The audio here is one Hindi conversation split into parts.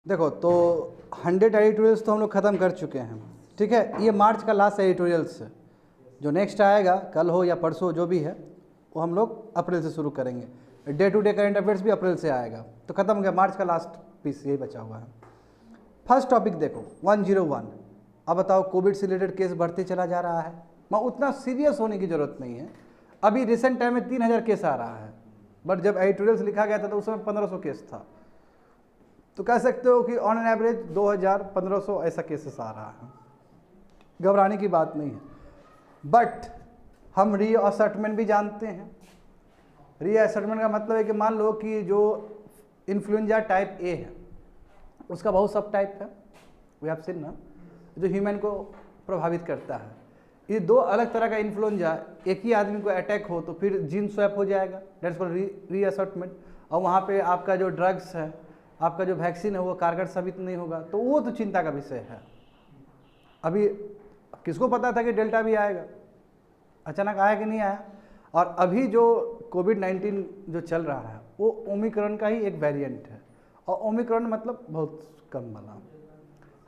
देखो तो 100 एडिटोरियल्स तो हम लोग ख़त्म कर चुके हैं, ठीक है। ये मार्च का लास्ट एडिटोरियल्स है। जो नेक्स्ट आएगा कल हो या परसों जो भी है वो हम लोग अप्रैल से शुरू करेंगे। Day to day current affairs भी अप्रैल से आएगा। तो ख़त्म हो गया, मार्च का लास्ट पीस यही बचा हुआ है। फर्स्ट टॉपिक देखो 101। अब बताओ, कोविड से रिलेटेड केस बढ़ते चला जा रहा है। मैं उतना सीरियस होने की ज़रूरत नहीं है। अभी रिसेंट टाइम में 3000 केस आ रहा है, बट जब एडिटोरियल्स लिखा गया था तो उस समय 1500 केस था। तो कह सकते हो कि ऑन एन एवरेज 2000-1500 ऐसा केसेस आ रहा है। घबराने की बात नहीं है। बट हम रीअसर्टमेंट भी जानते हैं। रीअसर्टमेंट का मतलब है कि मान लो कि जो इन्फ्लुएंजा टाइप ए है उसका बहुत सब टाइप है, वी हैव सीन ना, जो ह्यूमन को प्रभावित करता है। ये दो अलग तरह का इन्फ्लुएंजा एक ही आदमी को अटैक हो तो फिर जीन स्वैप हो जाएगा, दैट्स कॉल्ड रीअसर्टमेंट। और वहाँ पे आपका जो ड्रग्स है, आपका जो वैक्सीन है वो कारगर साबित नहीं होगा, तो वो तो चिंता का विषय है। अभी किसको पता था कि डेल्टा भी आएगा, अचानक आया कि नहीं आया। और अभी जो कोविड-19 जो चल रहा है वो ओमिक्रॉन का ही एक वेरिएंट है, और ओमिक्रॉन मतलब बहुत कम वाला।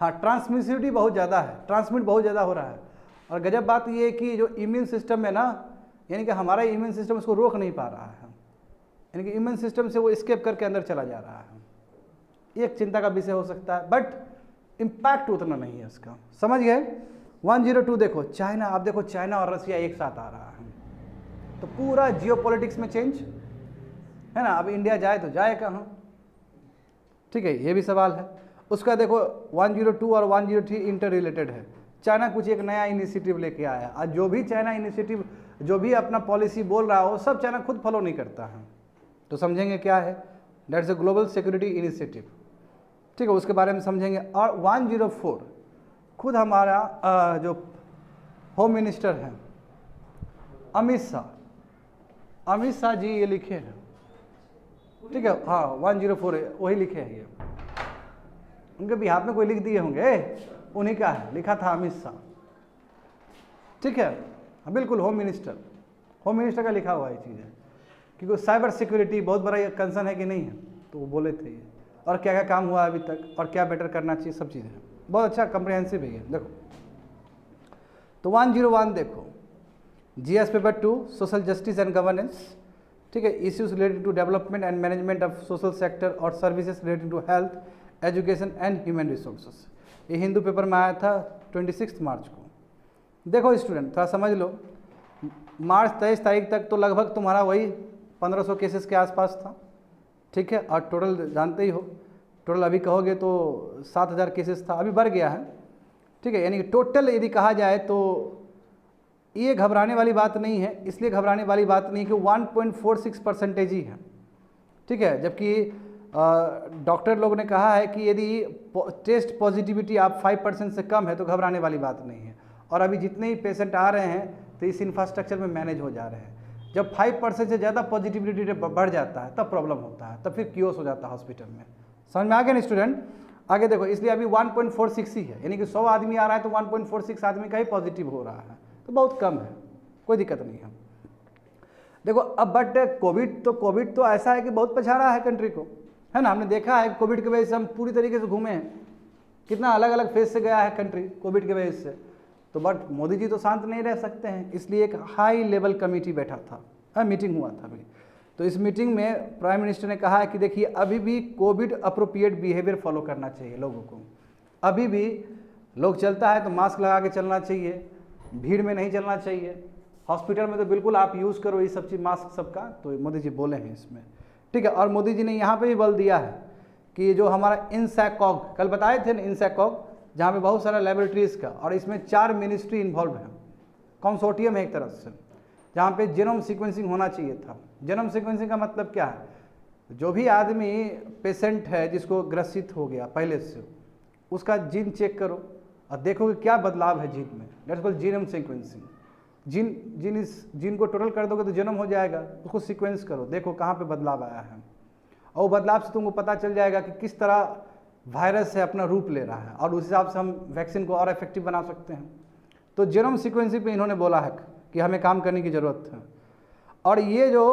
हाँ, ट्रांसमिसिविटी बहुत ज़्यादा है, ट्रांसमिट बहुत ज़्यादा हो रहा है। और गजब बात ये है कि जो इम्यून सिस्टम है ना, यानी कि हमारा इम्यून सिस्टम उसको रोक नहीं पा रहा है, यानी कि इम्यून सिस्टम से वो एस्केप करके अंदर चला जा रहा है। एक चिंता का विषय हो सकता है, बट इम्पैक्ट उतना नहीं है इसका, समझ गए। 102 देखो चाइना। अब देखो चाइना और रसिया एक साथ आ रहा है, तो पूरा जियोपॉलिटिक्स में चेंज है ना। अब इंडिया जाए तो जाए कहाँ, ठीक है, ये भी सवाल है उसका। देखो 102 और 103 इंटर रिलेटेड है। चाइना कुछ एक नया इनिशिएटिव लेके आया, और जो भी चाइना इनिशिएटिव, जो भी अपना पॉलिसी बोल रहा हो, सब चाइना खुद फॉलो नहीं करता है। तो समझेंगे क्या है, that's a global security initiative, ठीक है, उसके बारे में समझेंगे। और 104 खुद हमारा जो होम मिनिस्टर हैं अमित शाह जी ये लिखे हैं, ठीक है। हाँ 104 वही लिखे हैं, ये उनके बिहार में कोई लिख दिए होंगे, उन्हीं का है, लिखा था अमित शाह, ठीक है। हाँ बिल्कुल, होम मिनिस्टर का लिखा हुआ ये चीज़ है, क्योंकि साइबर सिक्योरिटी बहुत बड़ा कंसर्न है कि नहीं है, तो वो बोले थे ये। और क्या क्या काम हुआ अभी तक और क्या बेटर करना चाहिए, सब चीज़ें बहुत अच्छा कम्प्रिहेंसिव है ये। देखो तो 101 देखो, GS paper 2 social justice and governance, ठीक है, issues related to development and management of social sector और services related to health, education and human resources. ये हिंदू पेपर में आया था 26 मार्च को। देखो स्टूडेंट थोड़ा समझ लो, मार्च 23 तारीख तक तो लगभग तुम्हारा वही 1500 केसेस के आसपास था, ठीक है। और टोटल जानते ही हो, टोटल अभी कहोगे तो 7000 केसेस था, अभी बढ़ गया है, ठीक है। यानी कि टोटल यदि कहा जाए तो ये घबराने वाली बात नहीं है। इसलिए घबराने वाली बात नहीं कि 1.46% ही है, ठीक है। जबकि डॉक्टर लोग ने कहा है कि यदि टेस्ट पॉजिटिविटी आप 5% से कम है तो घबराने वाली बात नहीं है। और अभी जितने ही पेशेंट आ रहे हैं तो इस इंफ्रास्ट्रक्चर में मैनेज हो जा रहे हैं। जब 5% से ज़्यादा पॉजिटिविटी रेट बढ़ जाता है तब प्रॉब्लम होता है, तब फिर क्योस हो जाता है हॉस्पिटल में। समझ में आ गया ना स्टूडेंट। आगे देखो, इसलिए अभी 1.46 ही है, यानी कि 100 आदमी आ रहा है तो 1.46 आदमी का ही पॉजिटिव हो रहा है, तो बहुत कम है, कोई दिक्कत नहीं है। देखो अब बट कोविड तो ऐसा है कि बहुत पछा रहा है कंट्री को, है ना। हमने देखा है कोविड की वजह से हम पूरी तरीके से घूमे हैं, कितना अलग अलग फेज से गया है कंट्री कोविड की वजह से। तो बट मोदी जी तो शांत नहीं रह सकते हैं, इसलिए एक हाई लेवल कमेटी बैठा था, मीटिंग हुआ था अभी। तो इस मीटिंग में प्राइम मिनिस्टर ने कहा है कि देखिए अभी भी कोविड अप्रोप्रिएट बिहेवियर फॉलो करना चाहिए लोगों को। अभी भी लोग चलता है तो मास्क लगा के चलना चाहिए, भीड़ में नहीं चलना चाहिए। हॉस्पिटल में तो बिल्कुल आप यूज़ करो ये सब चीज़, मास्क सबका, तो मोदी जी बोले हैं इसमें, ठीक है। और मोदी जी ने यहाँ पे भी बल दिया है कि जो हमारा इंसैकॉग, कल बताए थे ना इंसैकॉग, जहाँ पे बहुत सारा लेबोरेटरीज़ का, और इसमें 4 मिनिस्ट्री इन्वॉल्व है, कंसोर्टियम है एक तरह से, जहाँ पे जेनोम सीक्वेंसिंग होना चाहिए था। जेनोम सीक्वेंसिंग का मतलब क्या है, जो भी आदमी पेशेंट है जिसको ग्रसित हो गया पहले से, उसका जीन चेक करो और देखो कि क्या बदलाव है जीन में, that's called genome sequencing. Gene को टोटल कर दोगे तो जेनोम हो जाएगा, उसको सीक्वेंस करो, देखो कहाँ पे बदलाव आया है, और वो बदलाव से तुमको पता चल जाएगा कि किस तरह वायरस है अपना रूप ले रहा है, और उस हिसाब से हम वैक्सीन को और इफेक्टिव बना सकते हैं। तो जेनोम सीक्वेंसिंग पे इन्होंने बोला है कि हमें काम करने की ज़रूरत है। और ये जो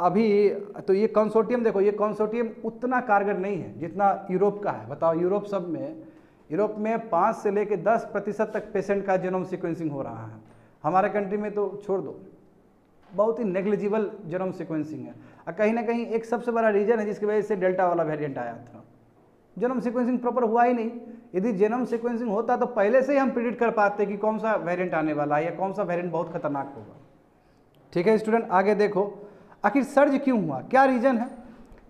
अभी तो ये कंसोर्टियम देखो, ये कंसोर्टियम उतना कारगर नहीं है जितना यूरोप का है। बताओ यूरोप में 5 से लेकर 10% तक पेशेंट का जीनोम सीक्वेंसिंग हो रहा है। हमारे कंट्री में तो छोड़ दो, बहुत ही नेग्लिजिबल जीनोम सीक्वेंसिंग है। और कहीं ना कहीं एक सबसे बड़ा रीजन है जिसकी वजह से डेल्टा वाला वेरिएंट आया था, जीनोम सीक्वेंसिंग प्रॉपर हुआ ही नहीं। यदि जीनोम सीक्वेंसिंग होता तो पहले से ही हम प्रिडिक्ट कर पाते कि कौन सा वेरिएंट आने वाला है या कौन सा वेरिएंट बहुत खतरनाक होगा। ठीक है स्टूडेंट, आगे देखो आखिर सर्ज क्यों हुआ, क्या रीजन है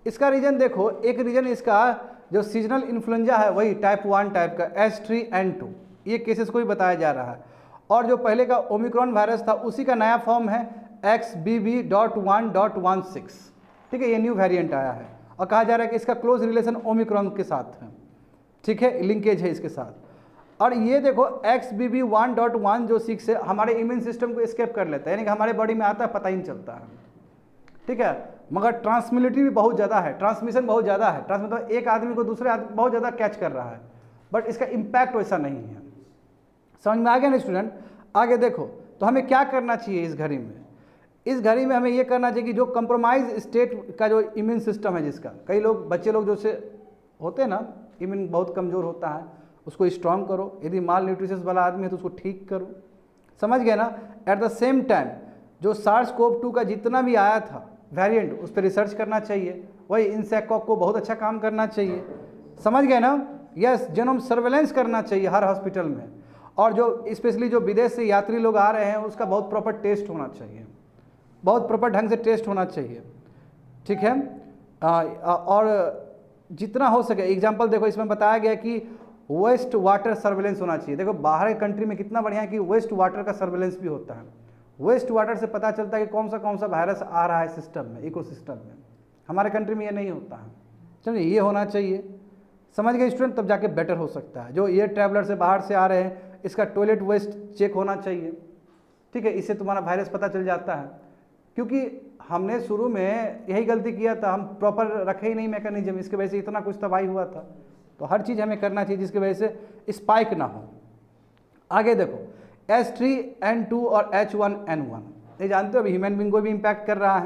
इसका। रीजन देखो, एक रीजन इसका जो सीजनल इन्फ्लुएंजा है वही टाइप 1 टाइप का H3N2, ये केसेस को भी बताया जा रहा है। और जो पहले का ओमिक्रॉन वायरस था उसी का नया फॉर्म है XBB.1.16। ठीक है, ये न्यू वेरिएंट आया है और कहा जा रहा है कि इसका क्लोज रिलेशन ओमिक्रॉन के साथ है। ठीक है, लिंकेज है इसके साथ। और ये देखो XBB.1.16 से हमारे इम्यून सिस्टम को एस्केप कर लेता है, यानी कि हमारे बॉडी में आता है पता ही नहीं चलता है। ठीक है, मगर ट्रांसमिलिटी भी बहुत ज़्यादा है, ट्रांसमिशन बहुत ज़्यादा है, मतलब एक आदमी को दूसरे आदमी बहुत ज़्यादा कैच कर रहा है, बट इसका इम्पैक्ट वैसा नहीं है। समझ में आ गया ना स्टूडेंट। आगे देखो, तो हमें क्या करना चाहिए इस घड़ी में। इस घड़ी में हमें ये करना चाहिए कि जो कंप्रोमाइज स्टेट का जो इम्यून सिस्टम है, जिसका कई लोग बच्चे लोग जो से होते हैं ना, इम्यून बहुत कमज़ोर होता है, उसको स्ट्रॉन्ग करो। यदि माल न्यूट्रिशन वाला आदमी है तो उसको ठीक करो। समझ गए ना। एट द सेम टाइम जो SARS-CoV-2 का जितना भी आया था वेरिएंट, उस पर रिसर्च करना चाहिए। वही इंसेक्टकॉक को बहुत अच्छा काम करना चाहिए। समझ गए ना। यस, जीनोम सर्वेलेंस करना चाहिए हर हॉस्पिटल में। और जो स्पेशली जो विदेश से यात्री लोग आ रहे हैं उसका बहुत प्रॉपर टेस्ट होना चाहिए, बहुत प्रॉपर ढंग से टेस्ट होना चाहिए। ठीक है, और जितना हो सके, एग्जाम्पल देखो इसमें बताया गया कि वेस्ट वाटर सर्वेलेंस होना चाहिए। देखो बाहर के कंट्री में कितना बढ़िया है कि वेस्ट वाटर का सर्वेलेंस भी होता है। वेस्ट वाटर से पता चलता है कि कौन सा वायरस आ रहा है सिस्टम में, इकोसिस्टम में। हमारे कंट्री में ये नहीं होता है। चलिए, ये होना चाहिए। समझ गए स्टूडेंट, तब जाके बेटर हो सकता है। जो एयर ट्रैवलर से बाहर से आ रहे हैं, इसका टॉयलेट वेस्ट चेक होना चाहिए। ठीक है, इससे तुम्हारा वायरस पता चल जाता है। क्योंकि हमने शुरू में यही गलती किया था, हम प्रॉपर रखे ही नहीं मैकेनिज्म, इसकी वजह से इतना कुछ तबाही हुआ था। तो हर चीज़ हमें करना चाहिए जिसकी वजह से स्पाइक ना हो। आगे देखो, H3N2 और H1N1, ये जानते हो अभी ह्यूमन बींग को भी इम्पैक्ट कर रहा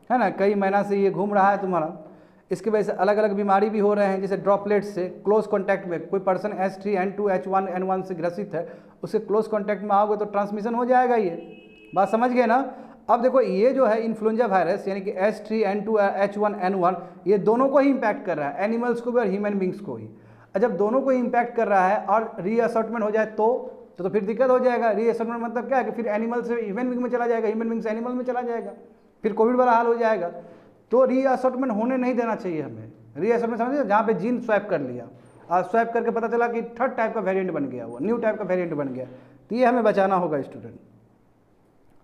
है ना। कई महीना से ये घूम रहा है तुम्हारा। इसकी वजह से अलग अलग बीमारी भी हो रहे हैं, जैसे ड्रॉपलेट से क्लोज कॉन्टैक्ट में कोई पर्सन H3N2 H1N1 से ग्रसित है, उससे क्लोज कॉन्टैक्ट में आओगे तो ट्रांसमिशन हो जाएगा। ये बात समझ गए ना। अब देखो, ये जो है इन्फ्लुएंजा वायरस यानी कि H3N2 H1N1, ये दोनों को ही इम्पैक्ट कर रहा है, एनिमल्स को भी और ह्यूमन बींग्स को ही। जब दोनों को ही इम्पैक्ट कर रहा है और रीअसॉर्टमेंट हो जाए तो फिर दिक्कत हो जाएगा। रीअसॉर्टमेंट मतलब क्या है कि फिर एनिमल से ह्यूमन बींग में चला जाएगा, ह्यूमन बींग से एनिमल में चला जाएगा, फिर कोविड वाला हाल हो जाएगा। तो रीअसॉर्टमेंट होने नहीं देना चाहिए हमें। रीअसॉर्टमेंट समझिए, जहाँ पे जीन स्वैप कर लिया और स्वैप करके पता चला कि थर्ड टाइप का वेरिएंट बन गया, वो न्यू टाइप का वेरिएंट बन गया, तो ये हमें बचाना होगा स्टूडेंट।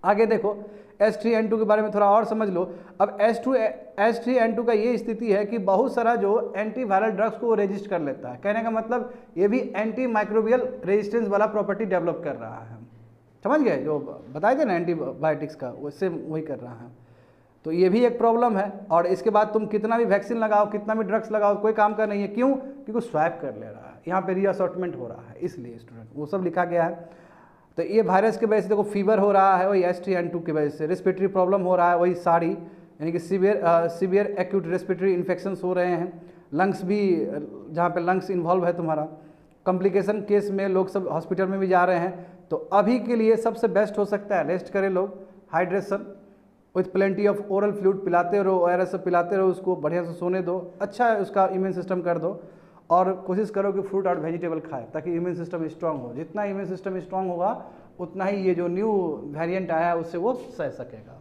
आगे देखो, H3N2 के बारे में थोड़ा और समझ लो। अब H3N2 का ये स्थिति है कि बहुत सारा जो एंटीवायरल ड्रग्स को रेजिस्ट कर लेता है। कहने का मतलब ये भी एंटी माइक्रोबियल रेजिस्टेंस वाला प्रॉपर्टी डेवलप कर रहा है। समझ गए, जो बताए थे ना एंटीबायोटिक्स का, उससे वही कर रहा है। तो ये भी एक प्रॉब्लम है। और इसके बाद तुम कितना भी वैक्सीन लगाओ, कितना भी ड्रग्स लगाओ, कोई काम का नहीं है। क्यों? क्योंकि स्वैप कर ले रहा है, यहाँ पे रीअसॉर्टमेंट हो रहा है, इसलिए स्टूडेंट वो सब लिखा गया है। तो ये वायरस की वजह से देखो फीवर हो रहा है, वही H3N2 की वजह से। रेस्पिरेटरी प्रॉब्लम हो रहा है, वही सारी, यानी कि सीवियर एक्यूट रेस्पिरेटरी इन्फेक्शंस हो रहे हैं। लंग्स भी, जहाँ पे लंग्स इन्वॉल्व है तुम्हारा, कॉम्प्लिकेशन केस में लोग सब हॉस्पिटल में भी जा रहे हैं। तो अभी के लिए सबसे बेस्ट हो सकता है रेस्ट करें लोग, hydration with plenty of oral fluid पिलाते रहो, ORS पिलाते रहो, उसको बढ़िया से सोने दो, अच्छा है उसका इम्यून सिस्टम कर दो। और कोशिश करो कि फ्रूट और वेजिटेबल खाए ताकि इम्यून सिस्टम स्ट्रांग हो। जितना इम्यून सिस्टम स्ट्रांग होगा उतना ही ये जो न्यू वेरिएंट आया है उससे वो सह सकेगा।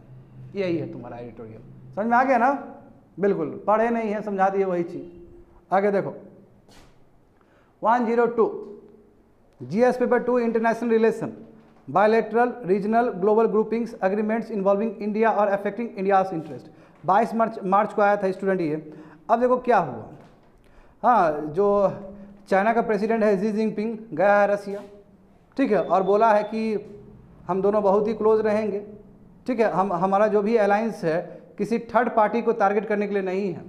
यही है तुम्हारा एडिटोरियल। समझ में आ गया ना? बिल्कुल, पढ़े नहीं है, समझा दिए वही चीज़। आगे देखो, 102 GS paper 2 international relation, bilateral regional global groupings agreements involving India और अफेक्टिंग इंडियाज इंटरेस्ट। 22 मार्च को आया था स्टूडेंट ये। अब देखो क्या हुआ। हाँ, जो चाइना का प्रेसिडेंट है शी जिनपिंग गया है रसिया, ठीक है, और बोला है कि हम दोनों बहुत ही क्लोज रहेंगे। ठीक है, हमारा जो भी अलायंस है किसी थर्ड पार्टी को टारगेट करने के लिए नहीं है।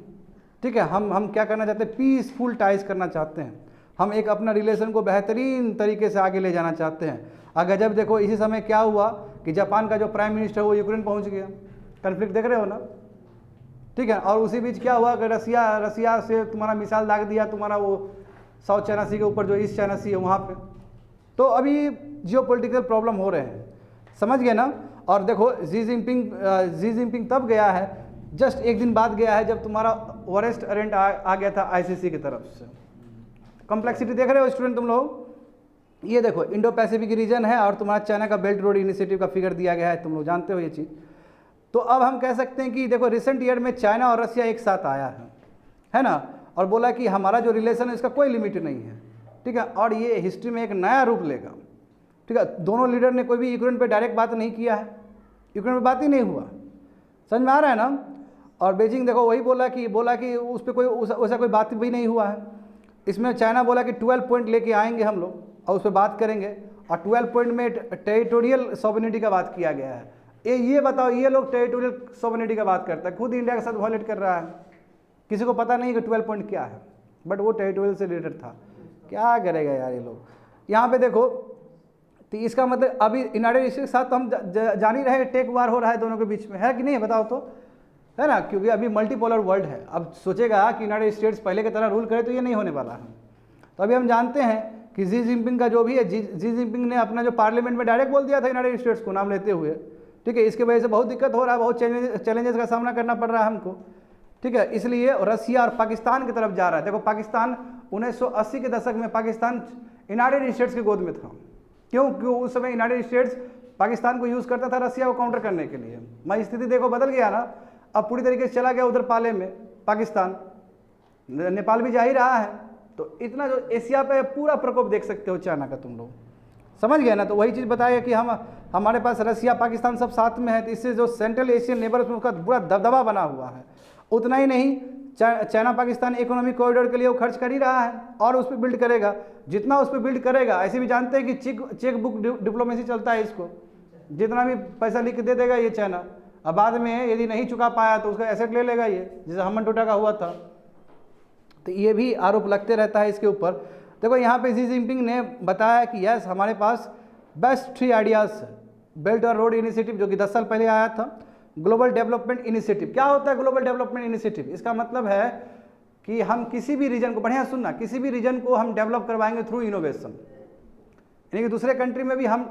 ठीक है, हम क्या करना चाहते हैं, पीसफुल टाइज करना चाहते हैं। हम एक अपना रिलेशन को बेहतरीन तरीके से आगे ले जाना चाहते हैं। अगर जब देखो इसी समय क्या हुआ कि जापान का जो प्राइम मिनिस्टर वो यूक्रेन पहुंच गया। कन्फ्लिक्ट देख रहे हो ना, ठीक है। और उसी बीच क्या हुआ कि रसिया से तुम्हारा मिसाइल दाग दिया तुम्हारा वो साउथ चाइना सी के ऊपर जो ईस्ट चाइना सी है वहाँ पे। तो अभी जियो पोलिटिकल प्रॉब्लम हो रहे हैं, समझ गए ना। और देखो जी जिनपिंग तब गया है, जस्ट एक दिन बाद गया है जब तुम्हारा वॉरेस्ट अरेंट आ गया था आईसीसी की तरफ से। कॉम्प्लेक्सिटी देख रहे हो स्टूडेंट तुम लोग, ये देखो इंडो पैसिफिक रीजन है और तुम्हारा चाइना का बेल्ट रोड इनिशिएटिव का फिगर दिया गया है, तुम लोग जानते हो ये चीज़। तो अब हम कह सकते हैं कि देखो रिसेंट ईयर में चाइना और रसिया एक साथ आया है ना, और बोला कि हमारा जो रिलेशन है इसका कोई लिमिट नहीं है, ठीक है। और ये हिस्ट्री में एक नया रूप लेगा, ठीक है। दोनों लीडर ने कोई भी यूक्रेन पे डायरेक्ट बात नहीं किया है, यूक्रेन पे बात ही नहीं हुआ, समझ में आ रहा है ना। और बीजिंग देखो वही बोला कि उस पर कोई वैसा कोई बात भी नहीं हुआ है। इसमें चाइना बोला कि 12 पॉइंट लेके आएंगे हम लोग और उस पर बात करेंगे, और 12 पॉइंट में टेरिटोरियल सॉवरेनिटी का बात किया गया है। ये बताओ, ये लोग टेरिटोरियल सॉवरेनिटी का बात करता है, खुद इंडिया के साथ वॉयलेट कर रहा है, किसी को पता नहीं कि 12 पॉइंट क्या है, बट वो टेरिटोरियल से रिलेटेड था। क्या करेगा यार ये लोग। यहाँ पे देखो, तो इसका मतलब अभी यूनाइटेड स्टेट्स के साथ तो हम जान ही रहे टेक वार हो रहा है दोनों के बीच में, है कि नहीं बताओ तो, है ना। क्योंकि अभी मल्टीपोलर वर्ल्ड है, अब सोचेगा कि यूनाइटेड स्टेट्स पहले की तरह रूल करे तो ये नहीं होने वाला है। तो अभी हम जानते हैं कि जी जिनपिंग का जो भी है, जी जिनपिंग ने अपना जो पार्लियामेंट में डायरेक्ट बोल दिया था यूनाइटेड स्टेट्स को नाम लेते हुए, ठीक है। इसकी वजह से बहुत दिक्कत हो रहा है, बहुत चैलेंजेस का सामना करना पड़ रहा है हमको, ठीक है। इसलिए रसिया और पाकिस्तान की तरफ जा रहा है। देखो पाकिस्तान 1980 के दशक में पाकिस्तान यूनाइटेड स्टेट्स की गोद में था। क्यों उस समय यूनाइटेड स्टेट्स पाकिस्तान को यूज़ करता था रसिया को काउंटर करने के लिए। मैं स्थिति देखो बदल गया ना, अब पूरी तरीके से चला गया उधर पाले में पाकिस्तान, नेपाल भी जा ही रहा है। तो इतना जो एशिया पे पूरा प्रकोप देख सकते हो चाइना का, तुम लोग समझ गए ना। तो वही चीज़ बताया कि हमारे पास रसिया पाकिस्तान सब साथ में है, तो इससे जो सेंट्रल एशियन नेबर में उसका पूरा दबदबा बना हुआ है। उतना ही नहीं, चाइना पाकिस्तान इकोनॉमिक कॉरिडोर के लिए वो खर्च कर ही रहा है और उस पर बिल्ड करेगा। जितना उस पर बिल्ड करेगा, ऐसे भी जानते हैं कि चेक बुक डिप्लोमेसी चलता है इसको, जितना भी पैसा लिख के दे देगा ये चाइना, अब बाद में यदि नहीं चुका पाया तो उसका एसेट ले लेगा ये, जैसे हमन टोटा का हुआ था। तो ये भी आरोप लगते रहता है इसके ऊपर। देखो यहाँ पे जी जिनपिंग ने बताया कि यस हमारे पास बेस्ट 3 आइडियाज़ है। बेल्ट और रोड इनिशिएटिव जो कि 10 साल पहले आया था। ग्लोबल डेवलपमेंट इनिशिएटिव, क्या होता है ग्लोबल डेवलपमेंट इनिशिएटिव? इसका मतलब है कि हम किसी भी रीजन को, बढ़िया सुनना, किसी भी रीजन को हम डेवलप करवाएंगे थ्रू इनोवेशन, यानी कि दूसरे कंट्री में भी हम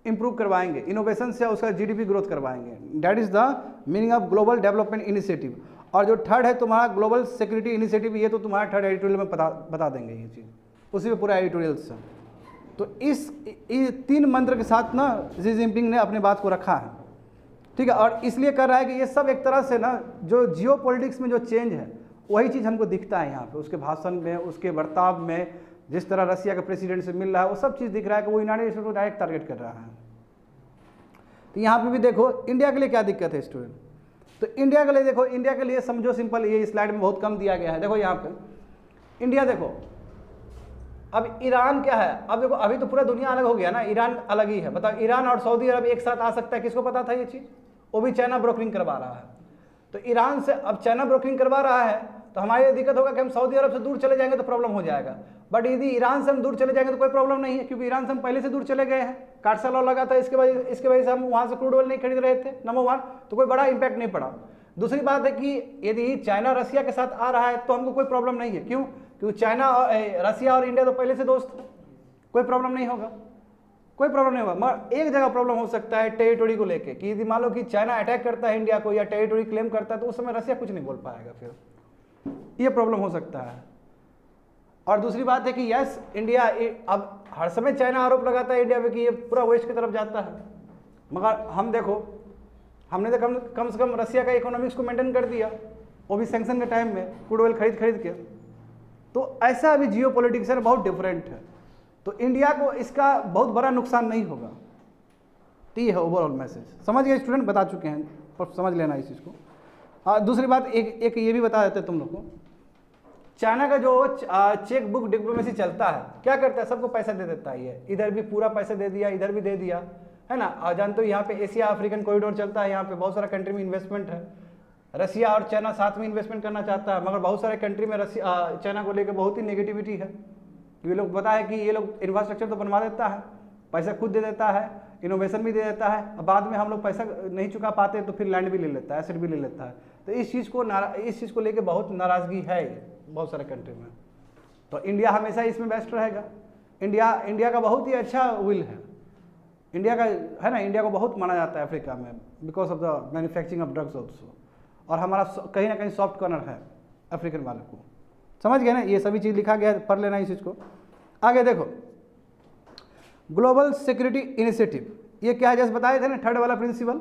इंप्रूव करवाएंगे, इनोवेशन से उसका जीडीपी ग्रोथ करवाएंगे। That is the meaning of global development initiative. और जो थर्ड है तुम्हारा ग्लोबल सिक्योरिटी इनिशिएटिव, ये तो तुम्हारा थर्ड एडिटोरियल में बता देंगे ये चीज़, उसी में पूरा एडिटोरियल से। तो इस 3 मंत्र के साथ ना जी जिनपिंग ने अपने बात को रखा है, ठीक है। और इसलिए कर रहा है कि ये सब एक तरह से ना जो जियो पॉलिटिक्स में जो चेंज है वही चीज़ हमको दिखता है यहाँ पे, उसके भाषण में, उसके बर्ताव में, जिस तरह रसिया के प्रेसिडेंट से मिल रहा है, वो सब चीज़ दिख रहा है कि वो यूनाइटेड स्टेट्स को डायरेक्ट टारगेट कर रहा है। तो यहाँ पे भी देखो इंडिया के लिए क्या दिक्कत है स्टूडेंट। तो इंडिया के लिए देखो, इंडिया के लिए समझो सिंपल, ये स्लाइड में बहुत कम दिया गया है। देखो यहाँ पे इंडिया देखो, अब ईरान क्या है, अब देखो अभी तो पूरा दुनिया अलग हो गया ना, ईरान अलग ही है। बताओ ईरान और सऊदी अरब एक साथ आ सकता है, किसको पता था ये चीज़? वो भी चाइना ब्रोकरिंग करवा रहा है। तो ईरान से अब चाइना ब्रोकरिंग करवा रहा है, तो हमारी दिक्कत होगा कि हम सऊदी अरब से दूर चले जाएंगे तो प्रॉब्लम हो जाएगा। बट यदि ईरान से हम दूर चले जाएंगे तो कोई प्रॉब्लम नहीं है, क्योंकि ईरान से हम पहले से दूर चले गए हैं, कार्सा लॉ लगा था, इसके वजह से हम वहाँ से क्रूड ऑयल नहीं खरीद रहे थे, नंबर 1, तो कोई बड़ा इंपैक्ट नहीं पड़ा। दूसरी बात है कि यदि चाइना रसिया के साथ आ रहा है तो हमको कोई प्रॉब्लम नहीं है। क्यों? क्योंकि चाइना रसिया और इंडिया तो पहले से दोस्त थे, कोई प्रॉब्लम नहीं होगा, कोई प्रॉब्लम नहीं होगा। मगर एक जगह प्रॉब्लम हो सकता है टेरिटोरी को लेके, कि यदि मान लो कि चाइना अटैक करता है इंडिया को या टेरिटोरी क्लेम करता है, तो उस समय रसिया कुछ नहीं बोल पाएगा, फिर ये प्रॉब्लम हो सकता है। और दूसरी बात है कि यस इंडिया, अब हर समय चाइना आरोप लगाता है इंडिया पे कि ये पूरा वेस्ट की तरफ जाता है, मगर हम देखो हमने तो कम से कम रसिया का इकोनॉमिक्स को मेंटेन कर दिया, वो भी सैंक्शन के टाइम में क्रूड ऑयल खरीद के। तो ऐसा अभी जियो पॉलिटिक्स है, बहुत डिफरेंट है। तो इंडिया को इसका बहुत बड़ा नुकसान नहीं होगा। तो ये है ओवरऑल मैसेज, समझ गए स्टूडेंट, बता चुके हैं, पर समझ लेना इस चीज़ को। हाँ, दूसरी बात एक ये भी बता देते तुम लोग को, चाइना का जो चेक बुक डिप्लोमेसी चलता है, क्या करता है, सबको पैसा दे देता है। ये इधर भी पूरा पैसा दे दिया, इधर भी दे दिया, है ना। और जानते हो यहाँ पे एशिया अफ्रीकन कॉरिडोर चलता है, यहाँ पे बहुत सारा कंट्री में इन्वेस्टमेंट है। रसिया और चाइना साथ में इन्वेस्टमेंट करना चाहता है, मगर बहुत सारे कंट्री में चाइना को लेकर बहुत ही नेगेटिविटी है। ये लोग पता है कि ये लोग इंफ्रास्ट्रक्चर तो बनवा देता है, पैसा खुद दे देता है, इनोवेशन भी दे देता है, अब बाद में हम लोग पैसा नहीं चुका पाते तो फिर लैंड भी ले लेता है, एसेट भी ले लेता है। तो इस चीज़ को लेके बहुत नाराज़गी है बहुत सारे कंट्री में। तो इंडिया हमेशा इसमें बेस्ट रहेगा। इंडिया का बहुत ही अच्छा विल है, इंडिया का है ना, इंडिया को बहुत माना जाता है अफ्रीका में because of the manufacturing of drugs also, और हमारा कहीं ना कहीं सॉफ्ट कॉर्नर है अफ्रीकन वाले को। समझ गए ना, ये सभी चीज़ लिखा गया है, पढ़ लेना इस चीज़ को। आगे देखो, ग्लोबल सिक्योरिटी इनिशिएटिव, ये क्या है, जैसे बताए थे ना, थर्ड वाला प्रिंसिपल।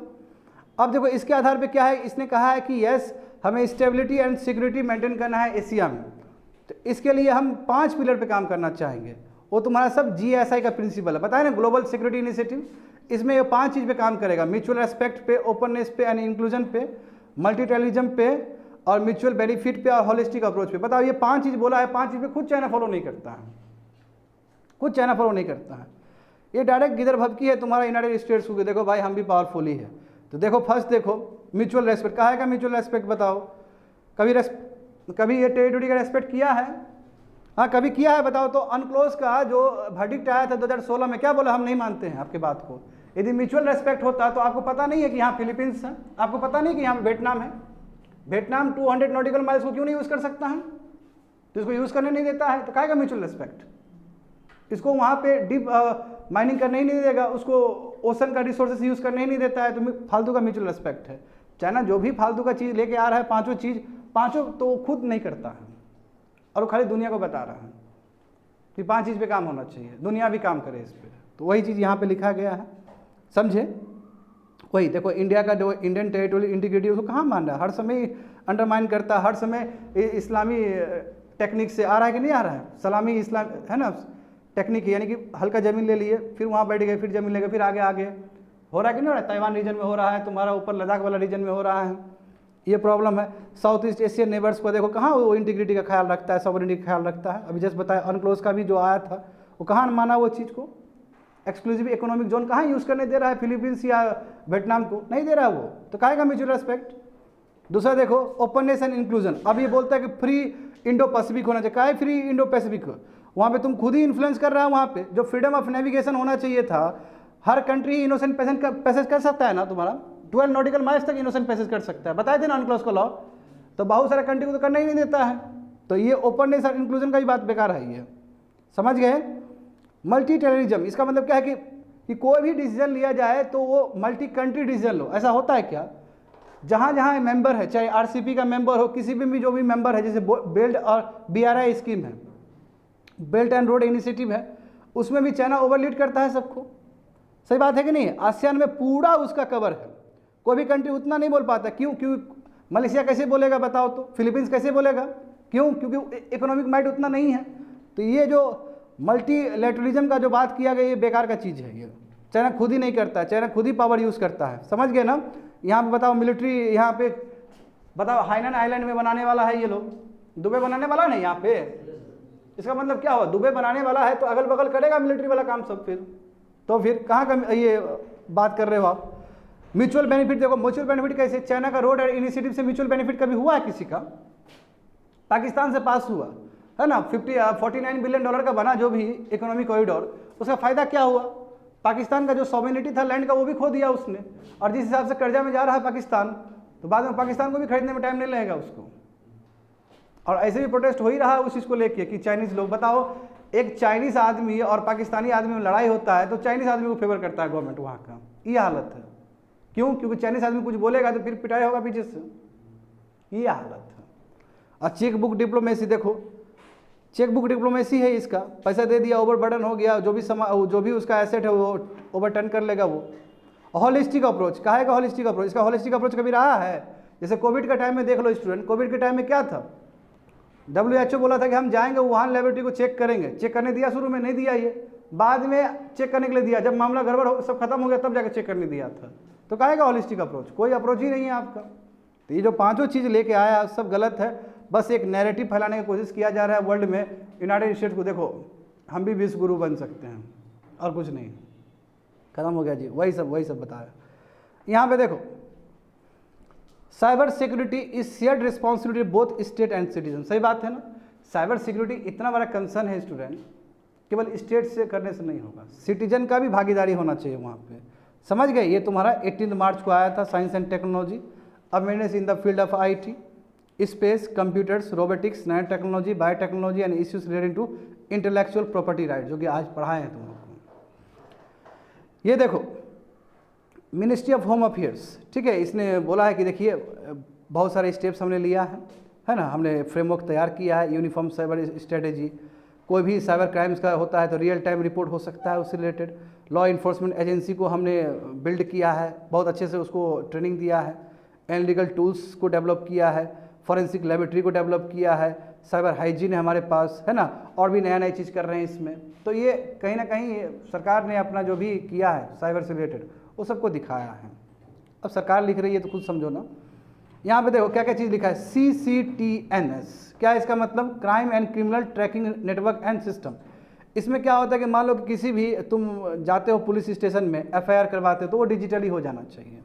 अब देखो इसके आधार पे क्या है, इसने कहा है कि यस हमें स्टेबिलिटी एंड सिक्योरिटी मेंटेन करना है एशिया में, तो इसके लिए हम 5 पिलर पे काम करना चाहेंगे। वो तुम्हारा सब GSI का प्रिंसिपल है, बताया ना, ग्लोबल सिक्योरिटी इनिशिएटिव। इसमें ये 5 चीज़ पे काम करेगा, म्यूचुअल रेस्पेक्ट पे, ओपननेस पे एंड इंक्लूजन पे, मल्टीटेलिज्म पे और म्यूचुअल बेनिफिट पे और होलिस्टिक अप्रोच पे। बताओ ये 5 चीज़ बोला है, 5 चीज़ पे खुद चाइना फॉलो नहीं करता है, खुद चाइना फॉलो नहीं करता है। ये डायरेक्ट गिदर भभकी है तुम्हारा यूनाइटेड स्टेट्स को, देखो भाई हम भी पावरफुल ही है। तो देखो फर्स्ट देखो म्यूचुअल रेस्पेक्ट, कहा है का म्यूचुअल रेस्पेक्ट, बताओ कभी ये टेरिटरी का रेस्पेक्ट किया है? हाँ कभी किया है, बताओ। तो अनक्लोज का जो वर्डिक्ट आया था 2016 में, क्या बोला, हम नहीं मानते हैं आपकी बात को। यदि म्यूचुअल रेस्पेक्ट होता तो आपको पता नहीं है कि यहाँ फिलीपींस है, आपको पता नहीं कि यहाँ वियतनाम है। वियतनाम 200 नॉटिकल माइल्स को क्यों नहीं यूज़ कर सकता है, तो इसको यूज़ करने नहीं देता है, तो काहे का म्यूचुअल रेस्पेक्ट। इसको वहाँ पे डीप माइनिंग करने ही नहीं देगा, उसको ओशन का रिसोर्सेस यूज़ करने ही नहीं देता है, तो फालतू का म्यूचुअल रेस्पेक्ट है। चाइना जो भी फालतू का चीज़ लेके आ रहा है, पाँचों तो खुद नहीं करता है, और वो खाली दुनिया को बता रहा है कि 5 चीज़ पे काम होना चाहिए, दुनिया भी काम करे इस पर। तो वही चीज़ यहाँ पे लिखा गया है, समझे। वही देखो इंडिया का जो इंडियन टेरिटोरियल इंटीग्रिटी उसको कहाँ मान रहा है, हर समय अंडरमाइन करता है, हर समय इस्लामी टेक्निक से आ रहा है कि नहीं आ रहा है, सलामी इस्लाम है ना टेक्निक, यानी कि हल्का ज़मीन ले लिए, फिर वहाँ बैठ गए, फिर ज़मीन ले गए, फिर आगे हो रहा है कि नहीं हो रहा है। ताइवान रीजन में हो रहा है, तुम्हारा ऊपर लद्दाख वाला रीजन में हो रहा है, ये प्रॉब्लम है। साउथ ईस्ट एशियन नेबर्स को देखो कहाँ वो इंटीग्रिटी का ख्याल रखता है, सॉवरेनिटी का ख्याल रखता है। अभी जैसे बताया अनक्लोज का भी जो आया था वो कहाँ माना वो चीज़ को, एक्सक्लूसिव इकोनॉमिक जोन कहाँ यूज़ करने दे रहा है, फिलीपींस या वियतनाम को नहीं दे रहा है वो, तो काहेगा म्यूचुअल रेस्पेक्ट। दूसरा देखो ओपननेस एंड इंक्लूजन, अब ये बोलता है कि फ्री इंडो पैसिफिक होना चाहिए, काहे फ्री इंडो पैसिफिक, वहाँ पे तुम खुद ही इन्फ्लुएंस कर रहा है। वहाँ पे जो फ्रीडम ऑफ नेविगेशन होना चाहिए था, हर कंट्री इनोसेंट पैसेज कर सकता है ना, तुम्हारा 12 नॉटिकल माइल्स तक इनोसेंट पैसेज कर सकता है, बताए थे ना अनक्लोज का लॉ। तो बहुत सारे कंट्री को तो करना ही नहीं देता है, तो ये ओपननेस और इंक्लूजन का ही बात बेकार है ये, समझ गए। मल्टीटेररिज्म, इसका मतलब क्या है कि कोई भी डिसीजन लिया जाए तो वो मल्टी कंट्री डिसीजन लो। ऐसा होता है क्या, जहाँ जहाँ मेंबर है, चाहे RCP का मेंबर हो, किसी भी जो भी मेंबर है, जैसे बेल्ट और BRI स्कीम है, बेल्ट एंड रोड इनिशिएटिव है, उसमें भी चाइना ओवरलीड करता है सबको, सही बात है कि नहीं। आसियान में पूरा उसका कवर है, कोई भी कंट्री उतना नहीं बोल पाता। क्यों मलेशिया कैसे बोलेगा बताओ, तो फिलीपींस कैसे बोलेगा, क्यों, क्योंकि इकोनॉमिक माइट उतना नहीं है। तो ये जो मल्टीलैटरलिज्म का जो बात किया गया, ये बेकार का चीज़ है, ये चाइना खुद ही नहीं करता है, चाइना खुद ही पावर यूज़ करता है, समझ गए ना। यहाँ पे बताओ मिलिट्री, यहाँ पे बताओ हाइनन आइलैंड में बनाने वाला है ये लोग, दुबई बनाने वाला नहीं यहाँ पे, इसका मतलब क्या हुआ, दुबई बनाने वाला है तो अगल बगल करेगा मिलिट्री वाला काम सब, फिर कहाँ का ये बात कर रहे हो आप। म्यूचुअल बेनिफिट देखो, म्यूचुअल बेनिफिट कैसे, चाइना का रोड इनिशिएटिव से म्यूचुअल बेनिफिट कभी हुआ है किसी का, पाकिस्तान से पास हुआ है ना, 49 बिलियन डॉलर का बना जो भी इकोनॉमिक कॉरिडोर, उसका फायदा क्या हुआ, पाकिस्तान का जो सॉवरेनिटी था लैंड का वो भी खो दिया उसने, और जिस हिसाब से कर्जा में जा रहा है पाकिस्तान, तो बाद में पाकिस्तान को भी खरीदने में टाइम नहीं लगेगा उसको। और ऐसे भी प्रोटेस्ट हो ही रहा है उस चीज़ को लेके कि चाइनीज़ लोग, बताओ एक चाइनीज़ आदमी और पाकिस्तानी आदमी में लड़ाई होता है तो चाइनीज़ आदमी को फेवर करता है गवर्नमेंट वहाँ का, ये हालत है। क्यों, क्योंकि चाइनीज़ आदमी कुछ बोलेगा तो फिर पिटाई होगा पीछे से, ये हालत है। और चेक बुक डिप्लोमेसी देखो, चेक बुक डिप्लोमेसी है इसका, पैसा दे दिया, ओवरबर्डन हो गया, जो भी उसका एसेट है वो ओवरटर्न कर लेगा वो। हॉलिस्टिक अप्रोच, काहे का हॉलिस्टिक अप्रोच, इसका हॉलिस्टिक अप्रोच कभी रहा है, जैसे कोविड का टाइम में देख लो स्टूडेंट, कोविड के टाइम में क्या था, WHO बोला था कि हम जाएंगे वुहान लेबोरेटरी को चेक करेंगे, चेक करने दिया, शुरू में नहीं दिया, ये बाद में चेक करने के लिए दिया, जब मामला गड़बड़ हो सब खत्म हो गया तब जाकर चेक करने दिया था। तो काहे का हॉलिस्टिक अप्रोच, कोई अप्रोच ही नहीं है आपका। तो ये जो 5 चीज़ लेके आया सब गलत है, बस एक नैरेटिव फैलाने की कोशिश किया जा रहा है वर्ल्ड में। यूनाइटेड स्टेट्स को देखो, हम भी विश्व गुरु बन सकते हैं, और कुछ नहीं, खत्म हो गया जी, वही सब बताया। यहाँ पे देखो, cyber security is shared responsibility both state and citizen, सही बात है ना। साइबर सिक्योरिटी इतना बड़ा कंसर्न है स्टूडेंट, केवल स्टेट से करने से नहीं होगा, सिटीजन का भी भागीदारी होना चाहिए वहाँ पे, समझ गए। ये तुम्हारा 18 मार्च को आया था science and technology, awareness in the field of IT, space, computers, robotics, nanotechnology, biotechnology and issues related to intellectual property right, जो कि आज पढ़ाए हैं तुम लोग को। ये देखो मिनिस्ट्री ऑफ होम अफेयर्स, ठीक है, इसने बोला है कि देखिए बहुत सारे स्टेप्स हमने लिया है ना, हमने फ्रेमवर्क तैयार किया है, यूनिफॉर्म साइबर स्ट्रेटेजी, कोई भी साइबर क्राइम्स का होता है तो रियल टाइम रिपोर्ट हो सकता है उससे रिलेटेड। लॉ इन्फोर्समेंट एजेंसी को हमने बिल्ड किया है, बहुत अच्छे से उसको ट्रेनिंग दिया है, एनालिटिकल टूल्स को डेवलप किया है, फॉरेंसिक लेबोरेटरी को डेवलप किया है, साइबर हाइजीन है हमारे पास, है ना, और भी नया नई चीज़ कर रहे हैं इसमें। तो ये कहीं ना कहीं सरकार ने अपना जो भी किया है साइबर से रिलेटेड वो सबको दिखाया है। अब सरकार लिख रही है तो खुद समझो ना। यहाँ पे देखो क्या क्या चीज़ लिखा है, CCTNS, क्या है इसका मतलब, crime and criminal tracking network and system. इसमें क्या होता है कि मान लो कि किसी भी तुम जाते हो पुलिस स्टेशन में FIR करवाते हो तो वो डिजिटली हो जाना चाहिए,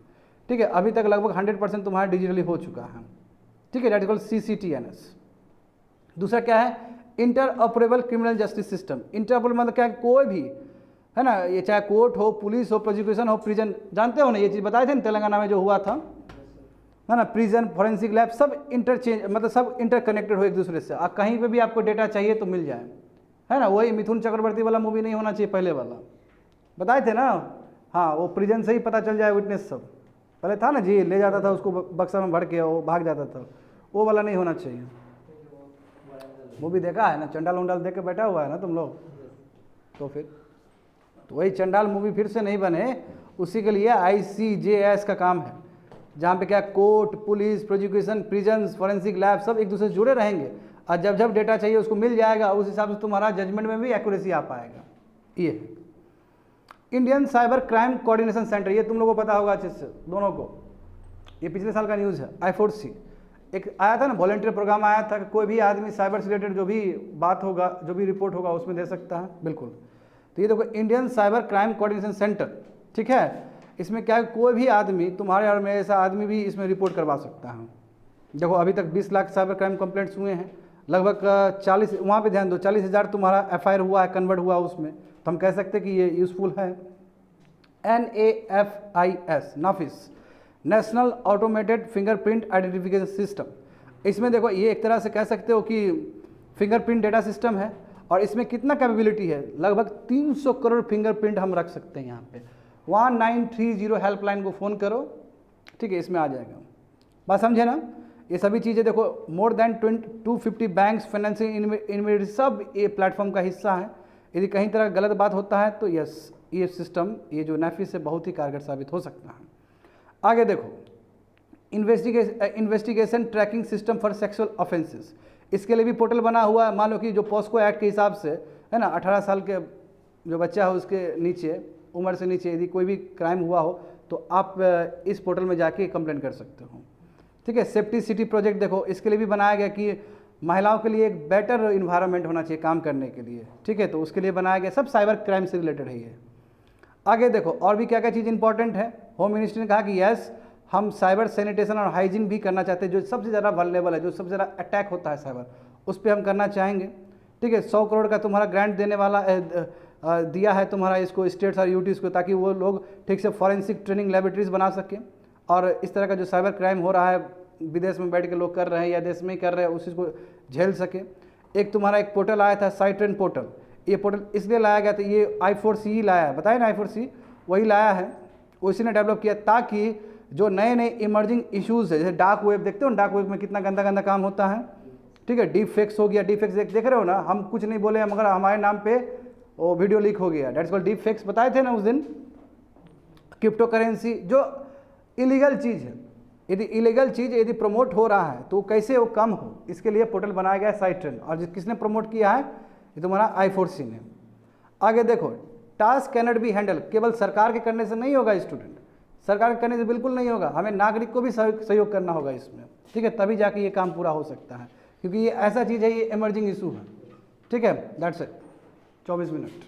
ठीक है। अभी तक लगभग 100% तुम्हारा डिजिटली हो चुका है, ठीक है, डेट इज कॉल्ड CCTNS। दूसरा क्या है, interoperable criminal justice system. Interoperable मतलब क्या है, कोई भी है ना, ये चाहे कोर्ट हो, पुलिस हो, प्रोसिक्यूशन हो, प्रिजन, जानते हो ना, ये चीज़ बताए थे ना तेलंगाना में जो हुआ था, है ना, प्रिजन, फॉरेंसिक लैब, सब इंटरचेंज मतलब सब इंटरकनेक्टेड हो एक दूसरे से। आप कहीं पे भी आपको डेटा चाहिए तो मिल जाए, है ना। वही मिथुन चक्रवर्ती वाला मूवी नहीं होना चाहिए, पहले वाला बताए थे ना, हाँ, वो प्रिजन से ही पता चल जाए विटनेस सब, पहले था ना जी, ले जाता था उसको बक्सा में भर के, वो भाग जाता था, वो वाला नहीं होना चाहिए। वो भी देखा है ना, चंडाल उंडाल देख के बैठा हुआ है ना तुम लोग, तो फिर तो वही चंडाल मूवी फिर से नहीं बने, उसी के लिए ICJS का काम है, जहाँ पे क्या court, police, prosecution, prisons, forensic lab सब एक दूसरे से जुड़े रहेंगे, और जब जब डेटा चाहिए उसको मिल जाएगा, उस हिसाब से तुम्हारा जजमेंट में भी एक्यूरेसी आ पाएगा। ये है Indian cyber crime coordination centre, ये तुम लोगों को पता होगा अच्छे से दोनों को, ये पिछले साल का न्यूज़ है। I4C एक आया था ना, वॉलंटियर प्रोग्राम आया था, कोई भी आदमी साइबर से रिलेटेड जो भी बात होगा, जो भी रिपोर्ट होगा उसमें दे सकता है, बिल्कुल। तो ये देखो Indian cyber crime coordination centre, ठीक है, इसमें क्या है, कोई भी आदमी, तुम्हारे और मेरे ऐसा आदमी भी इसमें रिपोर्ट करवा सकता है। देखो अभी तक 20 लाख साइबर क्राइम कंप्लेंट्स हुए हैं, लगभग 40, वहाँ पे ध्यान दो, 40,000 तुम्हारा FIR हुआ है, कन्वर्ट हुआ उसमें, तो हम कह सकते हैं कि ये यूज़फुल है। NAFIS, NAFIS, national automated fingerprint identification system. इसमें देखो ये एक तरह से कह सकते हो कि फिंगरप्रिंट डेटा सिस्टम है, और इसमें कितना कैपेबिलिटी है, लगभग 300 करोड़ फिंगरप्रिंट हम रख सकते हैं यहाँ पे। 1930 हेल्पलाइन को फ़ोन करो, ठीक है, इसमें आ जाएगा। बात समझे ना, ये सभी चीज़ें देखो, more than 250 banks, financial intermediate, सब ये प्लेटफॉर्म का हिस्सा है। यदि कहीं तरह गलत बात होता है तो यस, ये सिस्टम, ये जो नाफिस से बहुत ही कारगर साबित हो सकता है। आगे देखो, investigation tracking system for sexual offences, इसके लिए भी पोर्टल बना हुआ है। मान लो कि जो पॉस्को एक्ट के हिसाब से है ना, 18 साल के जो बच्चा हो उसके नीचे, उम्र से नीचे, यदि कोई भी क्राइम हुआ हो तो आप इस पोर्टल में जाके कंप्लेंट कर सकते हो, ठीक है। सेफ्टी सिटी प्रोजेक्ट देखो, इसके लिए भी बनाया गया कि महिलाओं के लिए एक बेटर इन्वायरमेंट होना चाहिए काम करने के लिए, ठीक है, तो उसके लिए बनाया गया, सब साइबर क्राइम से रिलेटेड है ये। आगे देखो और भी क्या क्या चीज़ इंपॉर्टेंट है। होम मिनिस्ट्री ने कहा कि यस, हम साइबर सैनिटेशन और हाइजीन भी करना चाहते हैं, जो सबसे ज़्यादा वल्नरेबल है, जो सबसे ज़्यादा अटैक होता है साइबर, उस पर हम करना चाहेंगे, ठीक है। 100 करोड़ का तुम्हारा ग्रांट देने वाला दिया है तुम्हारा इसको, स्टेट्स और यूटीज़ को, ताकि वो लोग ठीक से फॉरेंसिक ट्रेनिंग लेबोरेटरीज बना सकें, और इस तरह का जो साइबर क्राइम हो रहा है, विदेश में बैठ के लोग कर रहे हैं या देश में ही कर रहे हैं, उस चीज़ को झेल सके। एक तुम्हारा एक पोर्टल आया था, साइट्रेन पोर्टल, ये पोर्टल इसलिए लाया गया था, ये I4C ही लाया है, बताए ना, I4C वही लाया है, उसी ने डेवलप किया, ताकि जो नए नए इमर्जिंग इश्यूज़ है, जैसे डार्क वेब, देखते हो ना डार्क वेब में कितना गंदा गंदा काम होता है, ठीक है। डीप फेक्स हो गया, डीप फेक्स देख रहे हो ना, हम कुछ नहीं बोले मगर हमारे नाम पे वो वीडियो लीक हो गया, डेट्स कॉल्ड डीप फेक्स, बताए थे ना उस दिन। क्रिप्टो करेंसी जो इलीगल चीज़ है, यदि इलीगल चीज़ यदि प्रमोट हो रहा है तो कैसे वो कम हो, इसके लिए पोर्टल बनाया गया है साइट्रेन, और किसने प्रमोट किया है, ये तुम्हारा I4C ने। आगे देखो, टास्क कैनट बी हैंडल, केवल सरकार के करने से नहीं होगा स्टूडेंट, सरकार के करने से बिल्कुल नहीं होगा, हमें नागरिक को भी सहयोग करना होगा इसमें, ठीक है, तभी जाके ये काम पूरा हो सकता है, क्योंकि ये ऐसा चीज़ है, ये इमर्जिंग इशू है, ठीक है। That's it, 24 minute.